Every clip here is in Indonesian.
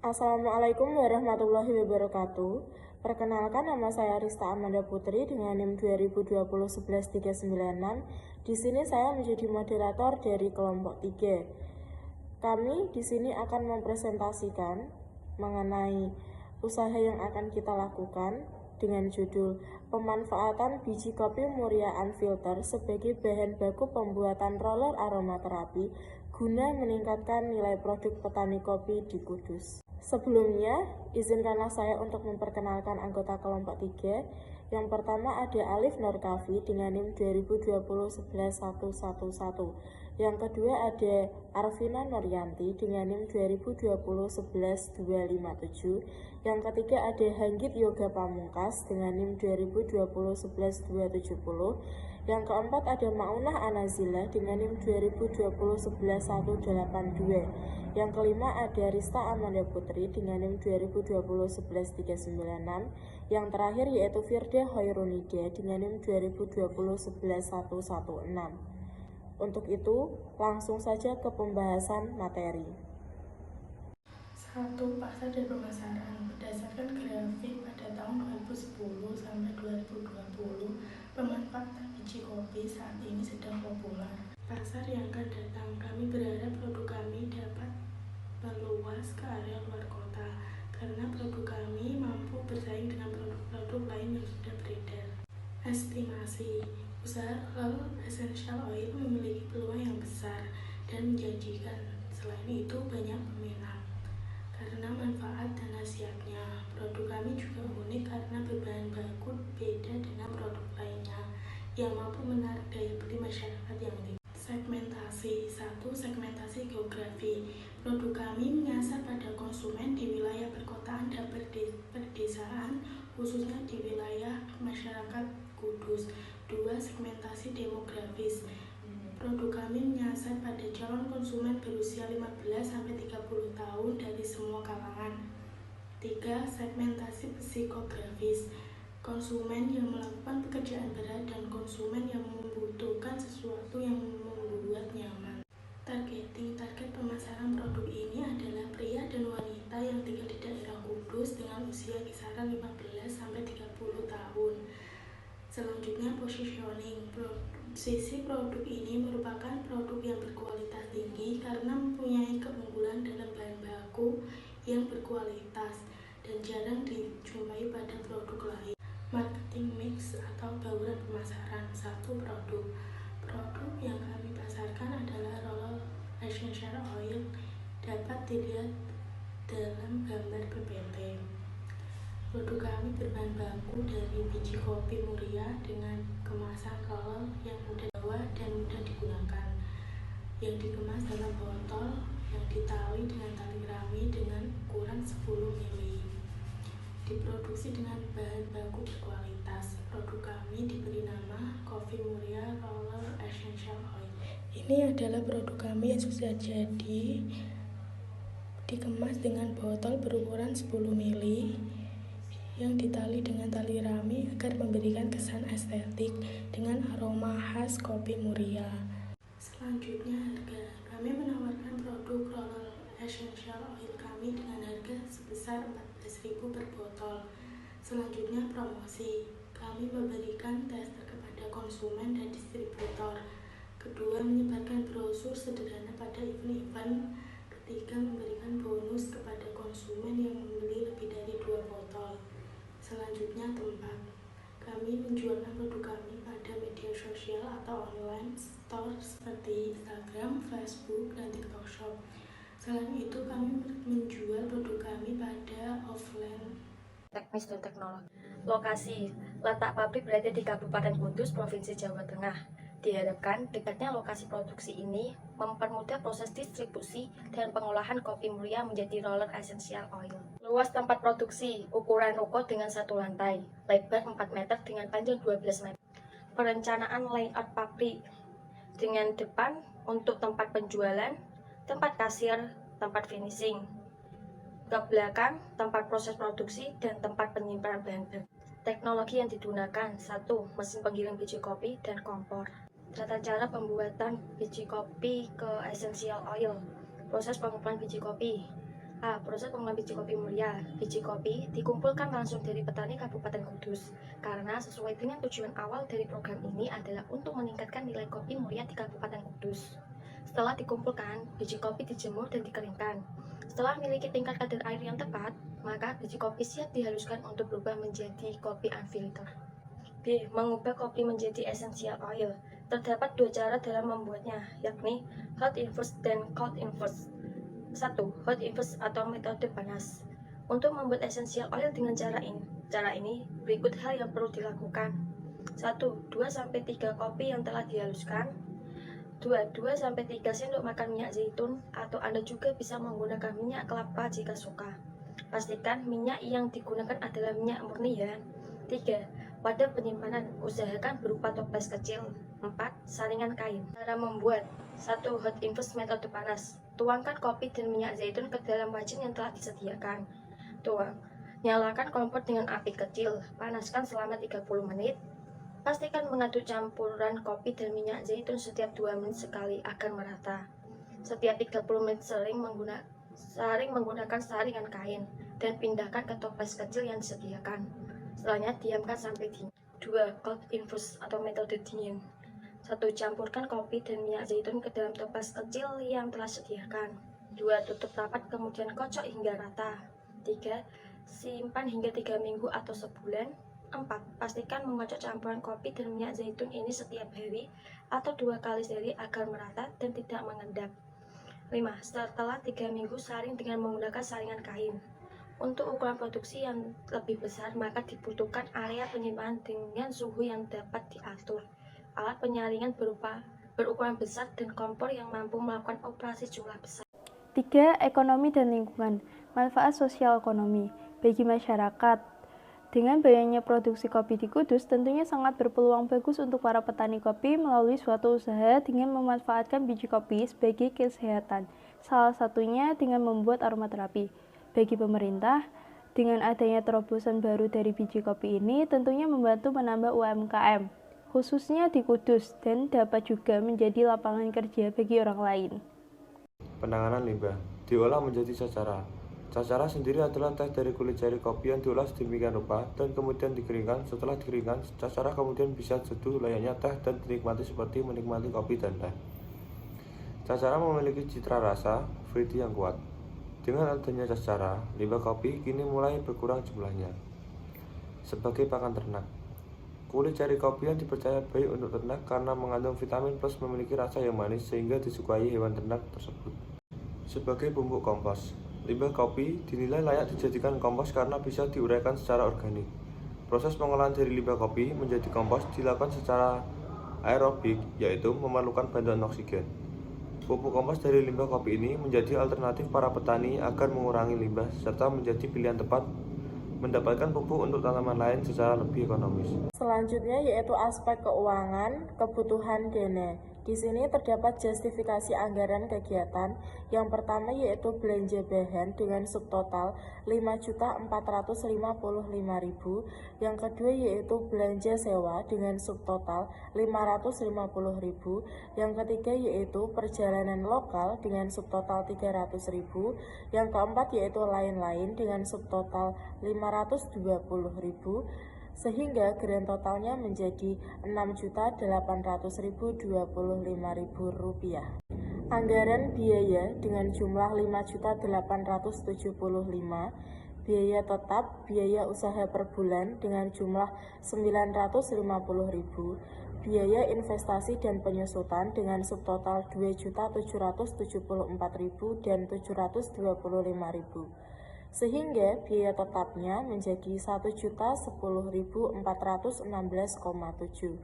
Assalamualaikum warahmatullahi wabarakatuh. Perkenalkan, nama saya Rista Amanda Putri dengan NIM 2020-11-396. Di sini saya menjadi moderator dari kelompok 3. Kami di sini akan mempresentasikan mengenai usaha yang akan kita lakukan dengan judul pemanfaatan biji kopi Muria Unfiltered sebagai bahan baku pembuatan roller aromaterapi guna meningkatkan nilai produk petani kopi di Kudus. Sebelumnya, izinkanlah saya untuk memperkenalkan anggota kelompok 3. Yang pertama ada Alif Nurkafi dengan NIM 2020-11-111. Yang kedua ada Arvina Nuryanti dengan NIM 2020-11-257. Yang ketiga ada Hanggit Yoga Pamungkas dengan NIM 2020-11-270. Yang keempat ada Maunah Anazila dengan NIM 2020-11-182. Yang kelima ada Rista Amanda Putri dengan NIM 2020-11-396. Yang terakhir yaitu Firda Hoirunida dengan NIM 2020-11-116. Untuk itu, langsung saja ke pembahasan materi. 1. Pasar dan pemasaran. Berdasarkan grafik pada tahun 2010 sampai 2020, pemanfaatan biji kopi saat ini sedang populer. Pasar yang akan datang, kami berharap produk kami dapat meluas ke area luar kota, karena produk kami mampu bersaing dengan produk-produk lain yang sudah beredar. Estimasi, usaha roller essential oil memiliki peluang yang besar dan menjanjikan. Selain itu, banyak peminat karena manfaat dan khasiatnya. Produk kami juga unik karena berbahan baku beda dengan produk lainnya yang mampu menarik daya beli masyarakat yang tinggi. Segmentasi. 1. Segmentasi geografi. Produk kami menyasar pada konsumen di wilayah perkotaan dan perdesaan, khususnya di wilayah masyarakat Kudus. 2. Segmentasi demografis. Produk kami menyasar pada calon konsumen berusia 15-30 tahun dari semua kalangan. 3. Segmentasi psikografis. Konsumen yang melakukan pekerjaan berat dan konsumen yang membutuhkan sesuatu yang membuat nyaman. Targeting. Target pemasaran produk ini adalah pria dan wanita yang tinggal di daerah Kudus dengan usia kisaran 15-30 tahun. Selanjutnya, positioning. Sisi produk ini merupakan produk yang berkualitas tinggi karena mempunyai keunggulan dalam bahan baku yang berkualitas dan jarang dijumpai pada produk lain. Marketing mix atau bauran pemasaran. 1. Produk. Produk yang kami pasarkan adalah roller essential oil, dapat dilihat dalam gambar PPT. Produk kami berbahan baku dari biji kopi Muria dengan kemasan roller yang mudah dibawa dan mudah digunakan, yang dikemas dalam botol yang ditali dengan tali rami dengan ukuran 10 ml. Diproduksi dengan bahan baku berkualitas. Produk kami diberi nama Coffee Muria Roller Essential Oil. Ini adalah produk kami yang sudah jadi, dikemas dengan botol berukuran 10 ml yang ditali dengan tali rami agar memberikan kesan estetik dengan aroma khas kopi Muria. Selanjutnya, harga. Kami menawarkan produk roller essential oil kami dengan harga sebesar 14.000 per botol. Selanjutnya, promosi. Kami memberikan tester kepada konsumen dan distributor. Kedua, menyebarkan brosur sederhana pada event-event. Ketiga, memberikan bonus kepada konsumen yang membeli lebih dari 2 botol. Selanjutnya, tempat. Kami menjualkan produk kami pada media sosial atau online store seperti Instagram, Facebook, dan TikTok Shop. Selain itu, kami menjual produk kami pada offline. Teknis dan teknologi. Lokasi. Letak pabrik berada di Kabupaten Kudus, Provinsi Jawa Tengah. Diharapkan dekatnya lokasi produksi ini mempermudah proses distribusi dan pengolahan kopi Muria menjadi roller essential oil. Luas tempat produksi, ukuran ruko dengan 1 lantai, lebar 4 meter dengan panjang 12 meter. Perencanaan layout pabrik dengan depan untuk tempat penjualan, tempat kasir, tempat finishing. Ke belakang, tempat proses produksi dan tempat penyimpanan bahan baku. Teknologi yang digunakan. 1. Mesin penggiling biji kopi dan kompor. Tata cara pembuatan biji kopi ke essential oil. Proses pengumpulan biji kopi. A. Proses pengolahan biji kopi mulia. Biji kopi dikumpulkan langsung dari petani Kabupaten Kudus karena sesuai dengan tujuan awal dari program ini adalah untuk meningkatkan nilai kopi mulia di Kabupaten Kudus. Setelah dikumpulkan, biji kopi dijemur dan dikeringkan. Setelah memiliki tingkat kadar air yang tepat, maka biji kopi siap dihaluskan untuk berubah menjadi kopi unfiltered. B. Mengubah kopi menjadi essential oil. Terdapat dua cara dalam membuatnya, yakni hot infused dan cold infused. 1. Hot infused atau metode panas. Untuk membuat essential oil dengan cara ini berikut hal yang perlu dilakukan. 1. 2-3 kopi yang telah dihaluskan. 2. 2-3 sendok makan minyak zaitun, atau Anda juga bisa menggunakan minyak kelapa jika suka. Pastikan minyak yang digunakan adalah minyak murni ya. 3. Pada penyimpanan, usahakan berupa toples kecil. 4. Saringan kain. Cara membuat. 1. Hot infused metode panas. Tuangkan kopi dan minyak zaitun ke dalam wajan yang telah disediakan. Tuang. Nyalakan kompor dengan api kecil. Panaskan selama 30 menit. Pastikan mengaduk campuran kopi dan minyak zaitun setiap 2 menit sekali agar merata. Setiap 30 menit saring menggunakan saringan kain dan pindahkan ke toples kecil yang disediakan. Setelahnya diamkan sampai dingin. 2. Cold infused atau metode dingin. 1. Campurkan kopi dan minyak zaitun ke dalam toples kecil yang telah disediakan. 2. Tutup rapat kemudian kocok hingga rata. 3. Simpan hingga 3 minggu atau sebulan. 4. Pastikan mengocok campuran kopi dan minyak zaitun ini setiap hari atau 2 kali sehari agar merata dan tidak mengendap. 5. Setelah 3 minggu saring dengan menggunakan saringan kain. Untuk ukuran produksi yang lebih besar, maka dibutuhkan area penyimpanan dengan suhu yang dapat diatur, alat penyaringan berukuran besar, dan kompor yang mampu melakukan operasi jumlah besar. 3. Ekonomi dan lingkungan. Manfaat sosial ekonomi bagi masyarakat. Dengan banyaknya produksi kopi di Kudus, tentunya sangat berpeluang bagus untuk para petani kopi melalui suatu usaha dengan memanfaatkan biji kopi sebagai kesehatan. Salah satunya dengan membuat aromaterapi. Bagi pemerintah, dengan adanya terobosan baru dari biji kopi ini tentunya membantu menambah UMKM, khususnya di Kudus, dan dapat juga menjadi lapangan kerja bagi orang lain. Penanganan limbah diolah menjadi cacara. Cacara sendiri adalah teh dari kulit cari kopi yang diolah sedemikian rupa dan kemudian dikeringkan. Setelah dikeringkan, cacara kemudian bisa seduh layaknya teh dan dinikmati seperti menikmati kopi dan teh. Cacara memiliki citra rasa fruity yang kuat. Dengan adanya cacara, limbah kopi kini mulai berkurang jumlahnya. Sebagai pakan ternak, kulit cari kopi yang dipercaya baik untuk ternak karena mengandung vitamin plus memiliki rasa yang manis sehingga disukai hewan ternak tersebut. Sebagai bumbu kompos, limbah kopi dinilai layak dijadikan kompos karena bisa diuraikan secara organik. Proses pengolahan dari limbah kopi menjadi kompos dilakukan secara aerobik, yaitu memerlukan bantuan oksigen. Pupuk kompos dari limbah kopi ini menjadi alternatif para petani agar mengurangi limbah serta menjadi pilihan tepat mendapatkan pupuk untuk tanaman lain secara lebih ekonomis. Selanjutnya yaitu aspek keuangan, kebutuhan dana. Di sini terdapat justifikasi anggaran kegiatan. Yang pertama yaitu belanja bahan dengan subtotal 5.455.000. Yang kedua yaitu belanja sewa dengan subtotal 550.000. Yang ketiga yaitu perjalanan lokal dengan subtotal 300.000. Yang keempat yaitu lain-lain dengan subtotal 520.000. Sehingga grand totalnya menjadi Rp6.800.025. Anggaran biaya dengan jumlah 5.875.000, biaya tetap biaya usaha per bulan dengan jumlah 950.000, biaya investasi dan penyusutan dengan subtotal 2.774.000 dan 725.000. Sehingga biaya tetapnya menjadi 1.010.416,7.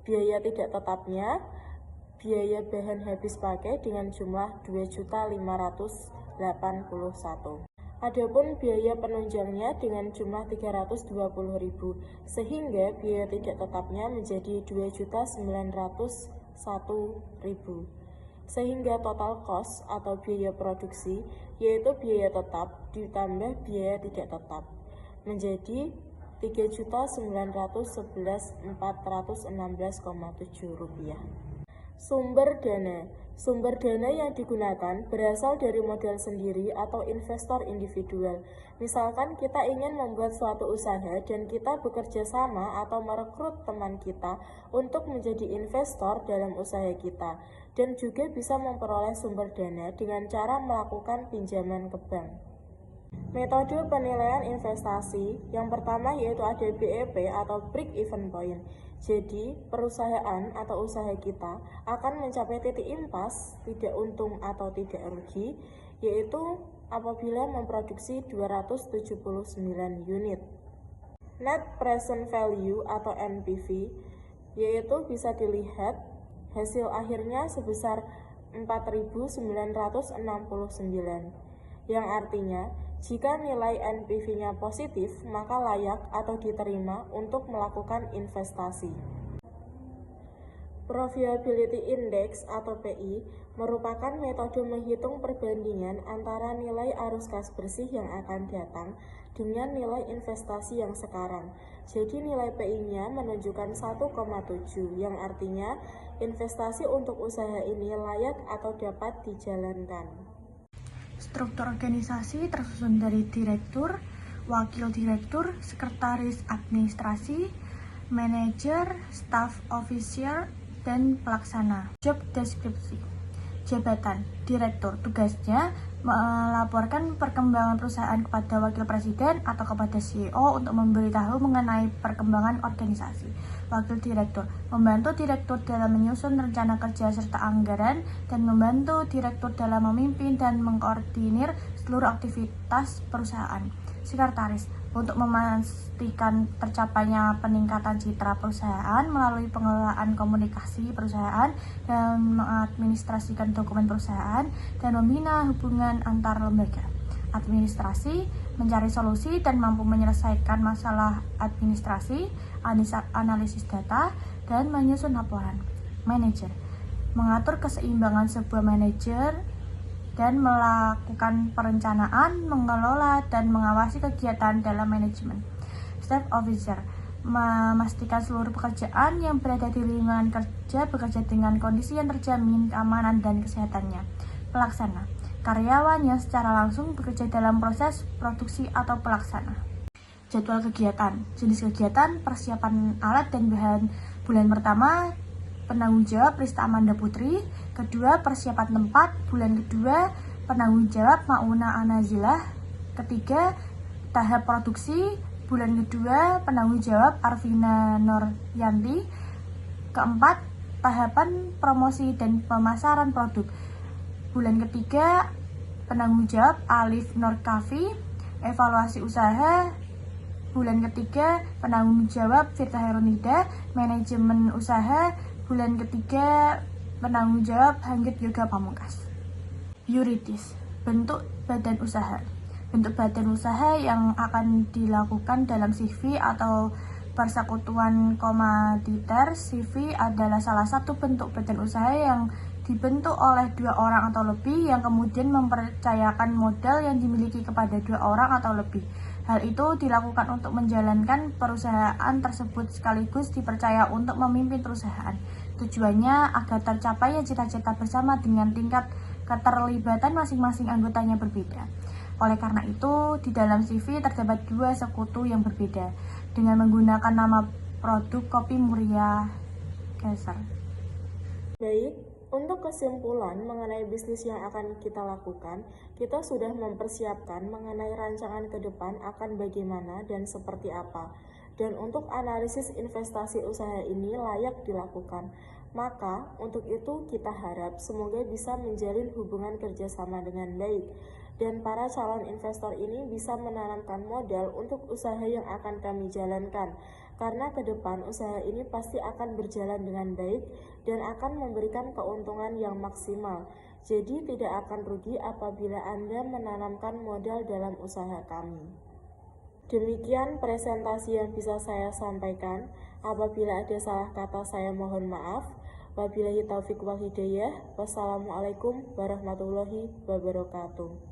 Biaya tidak tetapnya, biaya bahan habis pakai dengan jumlah 2.581. Adapun biaya penunjangnya dengan jumlah 320.000, sehingga biaya tidak tetapnya menjadi 2.901.000. Sehingga total cost atau biaya produksi yaitu biaya tetap ditambah biaya tidak tetap menjadi Rp3.911.416,7. Sumber dana. Sumber dana yang digunakan berasal dari modal sendiri atau investor individual. Misalkan kita ingin membuat suatu usaha dan kita bekerja sama atau merekrut teman kita untuk menjadi investor dalam usaha kita, dan juga bisa memperoleh sumber dana dengan cara melakukan pinjaman ke bank. Metode penilaian investasi yang pertama yaitu ada BEP atau Break Even Point. Jadi, perusahaan atau usaha kita akan mencapai titik impas, tidak untung atau tidak rugi, yaitu apabila memproduksi 279 unit. Net Present Value atau NPV, yaitu bisa dilihat hasil akhirnya sebesar 4.969, yang artinya jika nilai NPV-nya positif, maka layak atau diterima untuk melakukan investasi. Profitability Index atau PI merupakan metode menghitung perbandingan antara nilai arus kas bersih yang akan datang dengan nilai investasi yang sekarang. Jadi nilai PI-nya menunjukkan 1,7, yang artinya investasi untuk usaha ini layak atau dapat dijalankan. Struktur organisasi tersusun dari direktur, wakil direktur, sekretaris administrasi, manajer, staff officer, dan pelaksana. Job deskripsi. Jabatan direktur, tugasnya melaporkan perkembangan perusahaan kepada wakil presiden atau kepada CEO untuk memberitahu mengenai perkembangan organisasi. Wakil direktur membantu direktur dalam menyusun rencana kerja serta anggaran, dan membantu direktur dalam memimpin dan mengkoordinir seluruh aktivitas perusahaan. Sekretaris untuk memastikan tercapainya peningkatan citra perusahaan melalui pengelolaan komunikasi perusahaan dan mengadministrasikan dokumen perusahaan dan membina hubungan antar lembaga. Administrasi mencari solusi dan mampu menyelesaikan masalah administrasi, analisis data, dan menyusun laporan. Manajer mengatur keseimbangan sebuah manajer dan melakukan perencanaan, mengelola, dan mengawasi kegiatan dalam manajemen. Staff officer memastikan seluruh pekerjaan yang berada di lingkungan kerja bekerja dengan kondisi yang terjamin keamanan dan kesehatannya. Pelaksana karyawan yang secara langsung bekerja dalam proses produksi atau pelaksana. Jadwal kegiatan, jenis kegiatan, persiapan alat dan bahan. Bulan pertama, penanggung jawab Rista Amanda Putri. Kedua, persiapan tempat. Bulan kedua, penanggung jawab Mauna Anazilah. Ketiga, tahap produksi. Bulan kedua, penanggung jawab Arvina Noryanti. Keempat, tahapan promosi dan pemasaran produk. Bulan ketiga, penanggung jawab Alif Nurkafi. Evaluasi usaha. Bulan ketiga, penanggung jawab Firta Herunida. Manajemen usaha. Bulan ketiga, penanggung jawab Hanggit Yoga Pamungkas. Yuridis, bentuk badan usaha. Bentuk badan usaha yang akan dilakukan dalam CV atau persekutuan komoditer. CV adalah salah satu bentuk badan usaha yang dibentuk oleh 2 orang atau lebih yang kemudian mempercayakan modal yang dimiliki kepada 2 orang atau lebih. Hal itu dilakukan untuk menjalankan perusahaan tersebut sekaligus dipercaya untuk memimpin perusahaan. Tujuannya agar tercapainya cita-cita bersama dengan tingkat keterlibatan masing-masing anggotanya berbeda. Oleh karena itu, di dalam CV terdapat 2 sekutu yang berbeda dengan menggunakan nama produk Kopi Muria Geser. Baik, untuk kesimpulan mengenai bisnis yang akan kita lakukan, kita sudah mempersiapkan mengenai rancangan ke depan akan bagaimana dan seperti apa. Dan untuk analisis investasi usaha ini layak dilakukan. Maka, untuk itu kita harap semoga bisa menjalin hubungan kerjasama dengan baik. Dan para calon investor ini bisa menanamkan modal untuk usaha yang akan kami jalankan. Karena ke depan usaha ini pasti akan berjalan dengan baik dan akan memberikan keuntungan yang maksimal. Jadi tidak akan rugi apabila Anda menanamkan modal dalam usaha kami. Demikian presentasi yang bisa saya sampaikan. Apabila ada salah kata saya mohon maaf. Wabillahi taufiq wal hidayah. Wassalamualaikum warahmatullahi wabarakatuh.